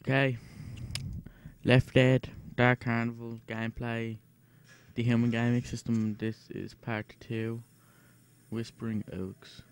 Okay. Left Dead, Dark Carnival, gameplay, the human gaming system. This is part 2. Whispering Oaks.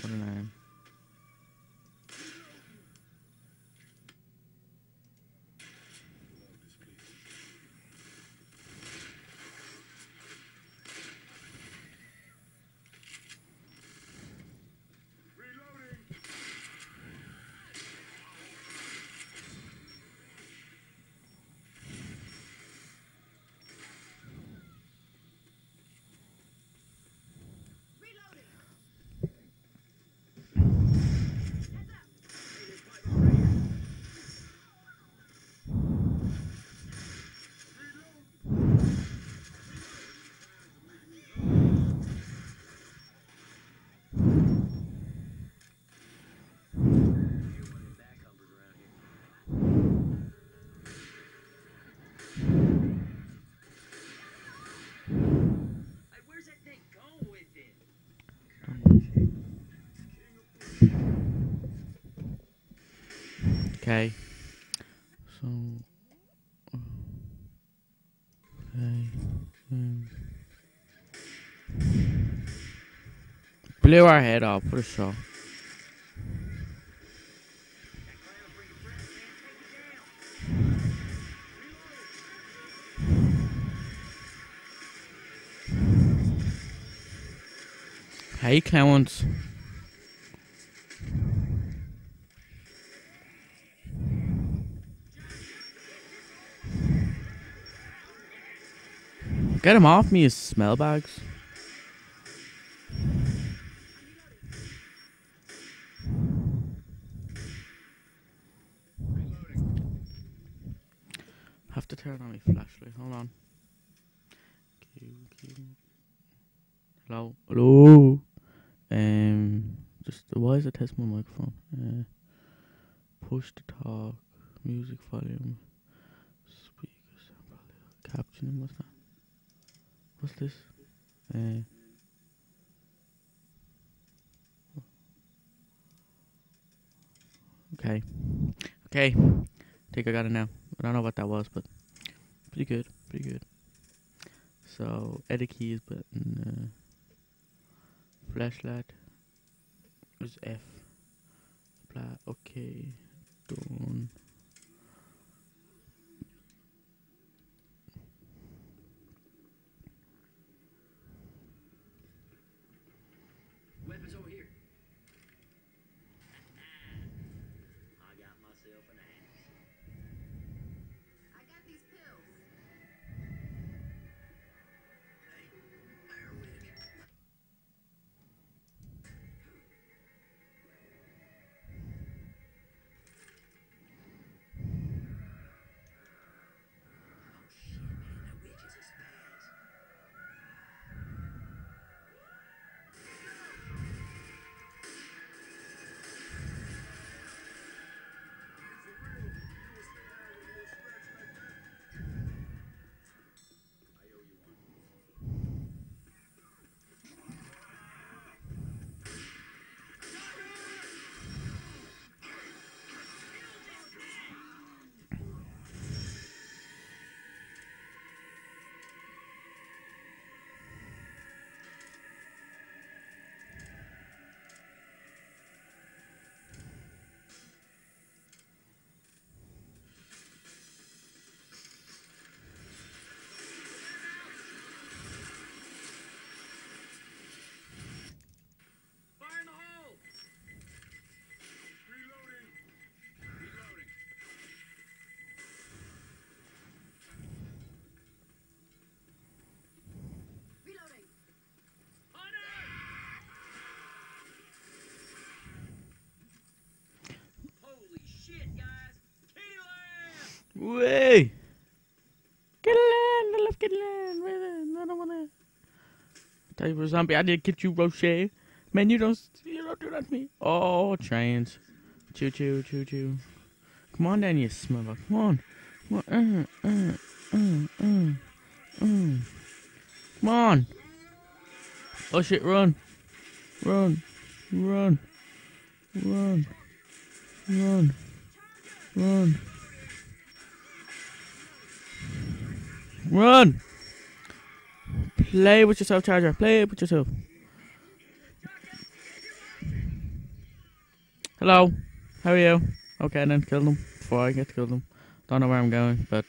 What a name. Okay. So. Okay. Blew our head off. What a show. Hey, clowns. Get him off me, you smell bags. Have to turn on my flashlight. Hold on. Hello. Hello. Just why is it test my microphone? Push to talk. Music volume. Speakers. Captioning. What's that? What's this? Okay. Okay. Think I got it now. I don't know what that was, but pretty good. Pretty good. So edit keys button. Flashlight. Is F. Okay. Done. Weapons over here. I got myself an axe. I got these pills. Hey, Airwick. Way! Get land! I love get land! I don't wanna. Tell you for zombie, I did get you, Rocher. Man, you don't do that to me. Oh, trains. Choo choo, choo choo. Come on down, you smother. Come on. Come on. Come on. Oh shit, run. Run. Run. Run. Run. Run. Run! Play with yourself, Charger. Play with yourself. Hello. How are you? Okay, then kill them before I get to kill them. Don't know where I'm going, but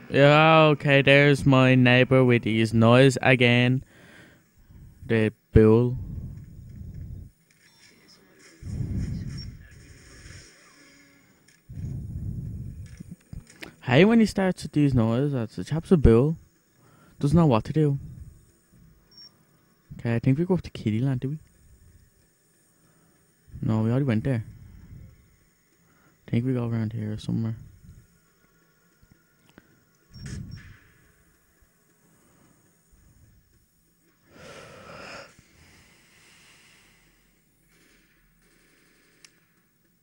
yeah. Okay, there's my neighbor with his noise again. The bull. Hey, when he starts to do his noise, that's the chap's a bull. Doesn't know what to do. Okay, I think we go up to Kittyland, do we? No, we already went there. I think we go around here somewhere.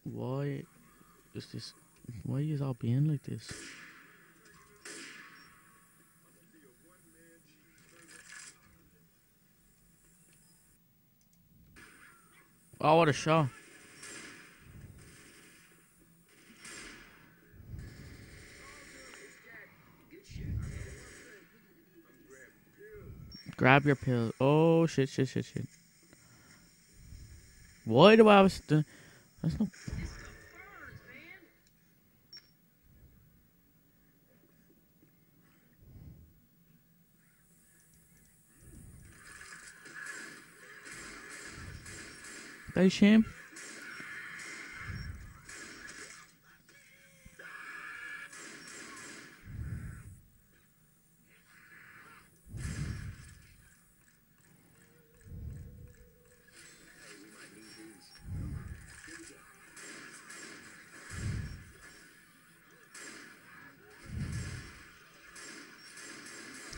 Why is this? Why is all being like this? Oh, what a shot. Grab your pill. Oh, shit. Why do I was the? That's no. That shame.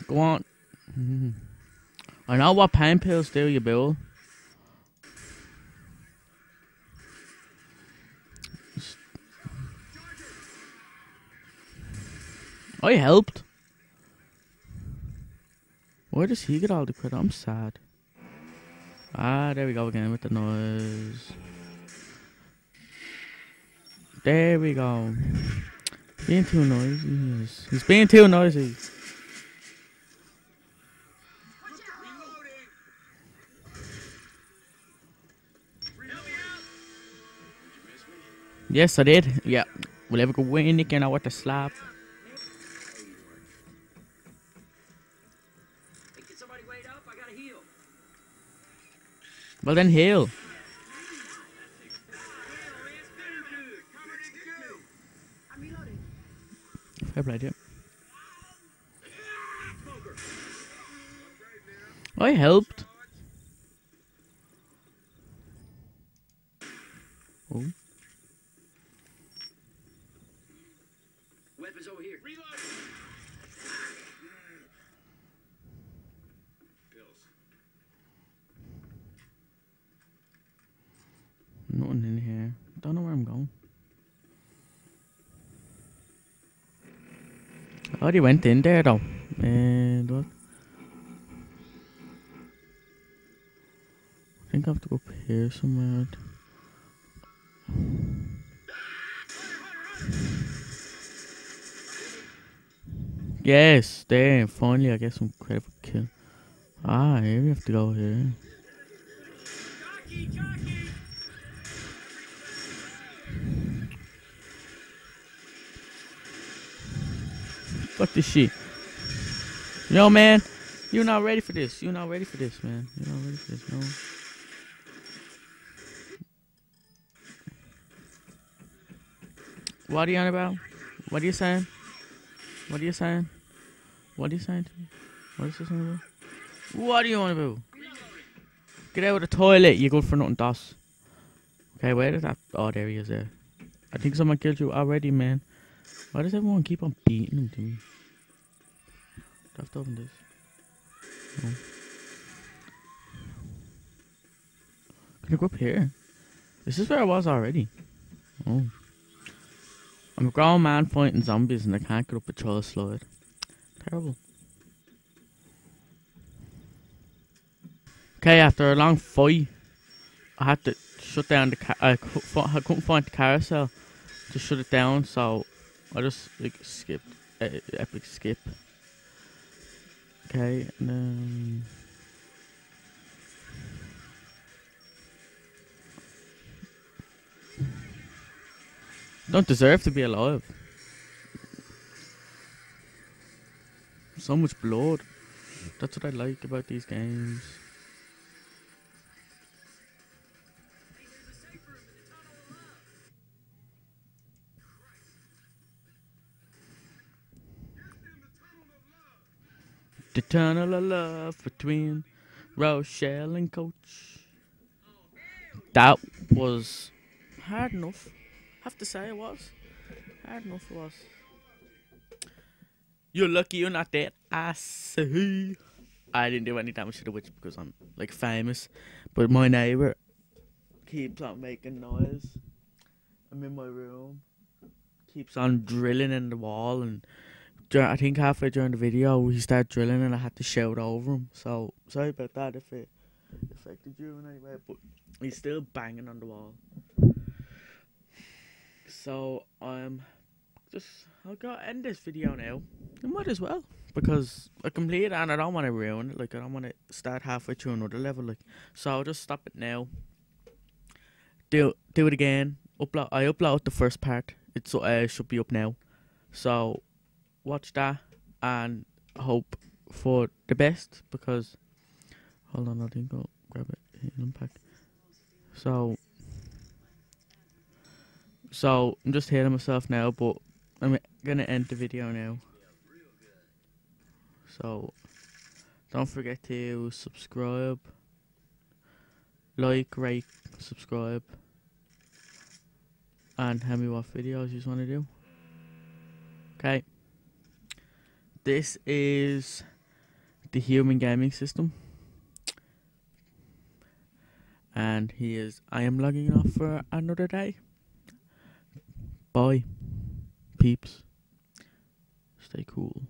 Go on. I know what pain pills do, you bill. I helped. Why does he get all the credit? I'm sad. Ah, there we go again with the noise. There we go. Being too noisy. He's being too noisy. Yes, I did. Yeah. We'll ever go win again. I want to slap. Hey, can somebody wait up? I gotta heal. Well, then heal. I'm reloading. Fair play, yeah. I helped. Oh. Weapons over here. Reload. Pills. Nothing in here. Don't know where I'm going. I already went in there though. And what? I think I have to go up here somewhere. Yes, there. Finally, I get some credit for kill. Ah, here we have to go here. Fuck this shit. Yo, man. You're not ready for this. You're not ready for this, man. You're not ready for this, no. What are you on about? What are you saying? What are you saying? What are you saying to me? What is this on about? What do you want to do? Get out of the toilet, you good for nothing, DOS. Okay, where is that? Oh, there he is there. I think someone killed you already, man. Why does everyone keep on beating him to me? Do I have to open this? No. Can I go up here? This is where I was already. Oh. I'm a grown man fighting zombies and I can't get up a troll slide. Terrible. Okay, after a long fight, I had to shut down the I couldn't find the carousel to shut it down, so I just like skipped. epic skip. Okay, and then don't deserve to be alive. So much blood. That's what I like about these games. The tunnel of love between Rochelle and Coach. That was hard enough. Have to say it was. Hard enough it was. You're lucky you're not dead. I see. I didn't do any damage to the witch because I'm like famous. But my neighbour keeps on making noise. I'm in my room. Keeps on drilling in the wall, and I think halfway during the video he started drilling and I had to shout over him. So sorry about that if it affected you in any way, but he's still banging on the wall. So I'll end this video now. I might as well, because I completed it and I don't want to ruin it. Like, I don't want to start halfway through another level. Like, so I'll just stop it now. Do it again. I upload the first part. It should be up now. So watch that and hope for the best, because hold on, I think I'll grab it and pack. So I'm just hearing myself now, but I'm gonna end the video now. So don't forget to subscribe, like, rate, subscribe, and tell me what videos you want to do. Okay. This is the human gaming system. And I am logging off for another day. Bye, peeps. Stay cool.